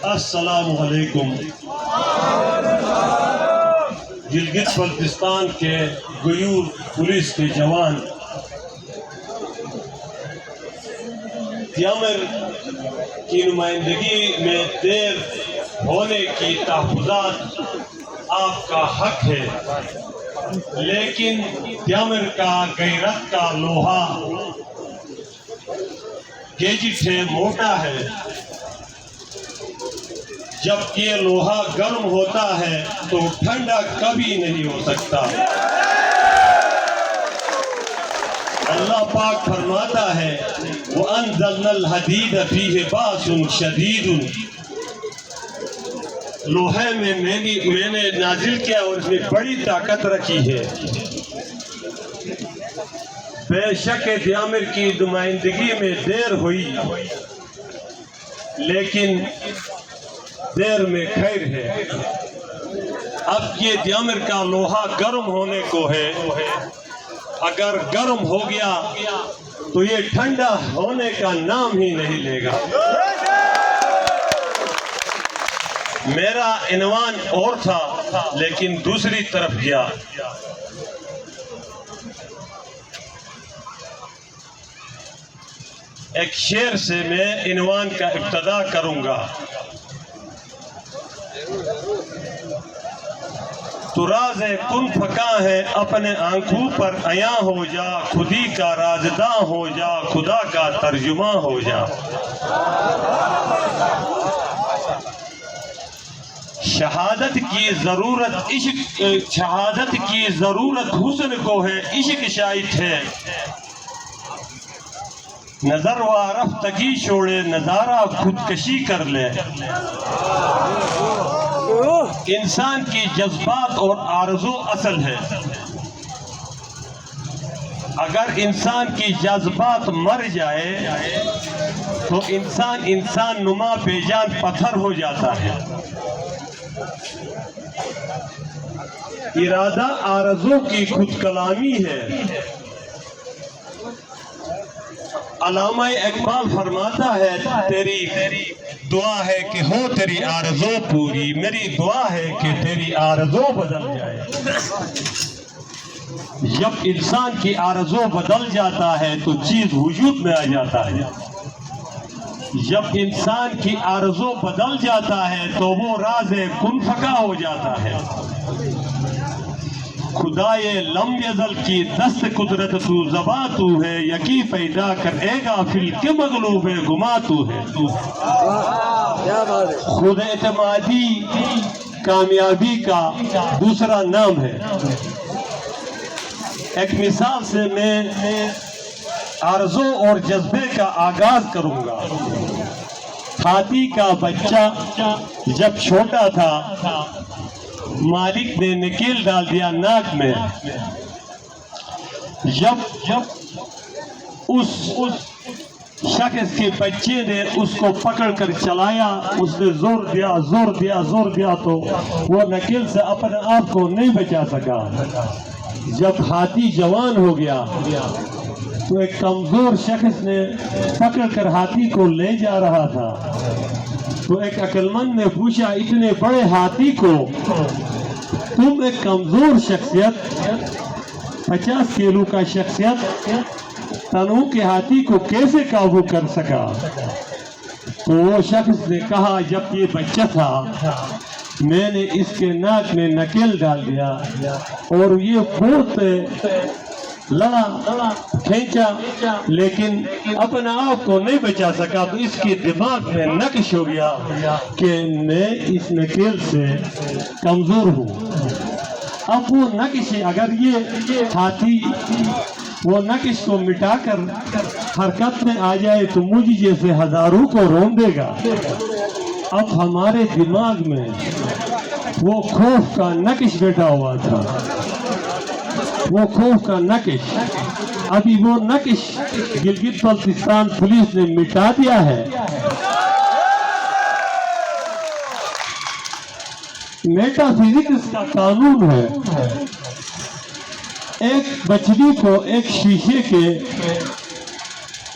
السلام علیکم۔ گلگت بلتستان کے غیور پولیس کے جوان تیامر کی نمائندگی میں دیر ہونے کی تحفظات آپ کا حق ہے، لیکن تیامر کا غیرت کا لوہا گیجٹ ہے، موٹا ہے۔ جب یہ لوہا گرم ہوتا ہے تو ٹھنڈا کبھی نہیں ہو سکتا۔ اللہ پاک فرماتا ہے وَأَنزَلْنَا الْحَدِيدَ فِيهِ بَأْسٌ شَدِيدٌ، لوہے میں نے نازل کیا اور اس میں بڑی طاقت رکھی ہے۔ بے شک تیامر کی نمائندگی میں دیر ہوئی، لیکن دیر میں خیر ہے۔ اب یہ تیامر کا لوہا گرم ہونے کو ہے، اگر گرم ہو گیا تو یہ ٹھنڈا ہونے کا نام ہی نہیں لے گا۔ میرا عنوان اور تھا لیکن دوسری طرف گیا۔ ایک شعر سے میں عنوان کا ابتدا کروں گا۔ تو راز کن پھکا ہے اپنے آنکھوں پر عیاں ہو جا، خودی کا رازداں ہو جا، خدا کا ترجمہ ہو جا۔ شہادت کی ضرورت حسن کو ہے، عشق شاہد ہے۔ نظر و رفتگی چھوڑے، نظارہ خودکشی کر لے۔ انسان کی جذبات اور آرزو اصل ہے۔ اگر انسان کی جذبات مر جائے تو انسان نما بے جان پتھر ہو جاتا ہے۔ ارادہ آرزو کی خود کلامی ہے۔ علامہ اقبال فرماتا ہے تیری دعا ہے کہ ہو تیری آرزو پوری، میری دعا ہے کہ تیری آرزو بدل جائے۔ جب انسان کی آرزو بدل جاتا ہے تو چیز وجود میں آ جاتا ہے۔ جب انسان کی آرزو بدل جاتا ہے تو وہ راز کن پھکا ہو جاتا ہے۔ خدائے لم یزل کی دست قدرت تو زباں تو ہے، یقی پیدا کرے گا فل کے مغلوب گما تو ہے۔ خود اعتمادی کامیابی کا دوسرا نام ہے۔ ایک مثال سے میں آرزو اور جذبے کا آغاز کروں گا۔ ہاتھی کا بچہ جب چھوٹا تھا، مالک نے نکیل ڈال دیا ناک میں۔ جب اس شخص کے بچے نے اس کو پکڑ کر چلایا، اس نے زور دیا تو وہ نکیل سے اپنے آپ کو نہیں بچا سکا۔ جب ہاتھی جوان ہو گیا تو ایک کمزور شخص نے پکڑ کر ہاتھی کو لے جا رہا تھا، تو ایک عقل مند نے پوچھا اتنے بڑے ہاتھی کو تم ایک کمزور شخصیت 50 کلو کا شخصیت تنوع کے ہاتھی کو کیسے قابو کر سکا؟ تو وہ شخص نے کہا جب یہ بچہ تھا میں نے اس کے ناک میں نکیل ڈال دیا اور یہ بہت لڑا کھینچا لیکن اپنا آپ کو نہیں بچا سکا، تو اس کے دماغ میں نقش ہو گیا کہ میں اس نکیل سے کمزور ہوں۔ اب وہ نقش اگر یہ ہاتھی وہ نقش کو مٹا کر حرکت میں آ جائے تو مجھ جیسے ہزاروں کو رون دے گا۔ اب ہمارے دماغ میں وہ خوف کا نقش بیٹھا ہوا تھا، وہ خوف کا نقش۔ ابھی وہ نقش گلگت بلتستان پولیس نے مٹا دیا ہے۔ میٹا فزکس کا قانون ہے، ایک مچھلی کو ایک شیشے کے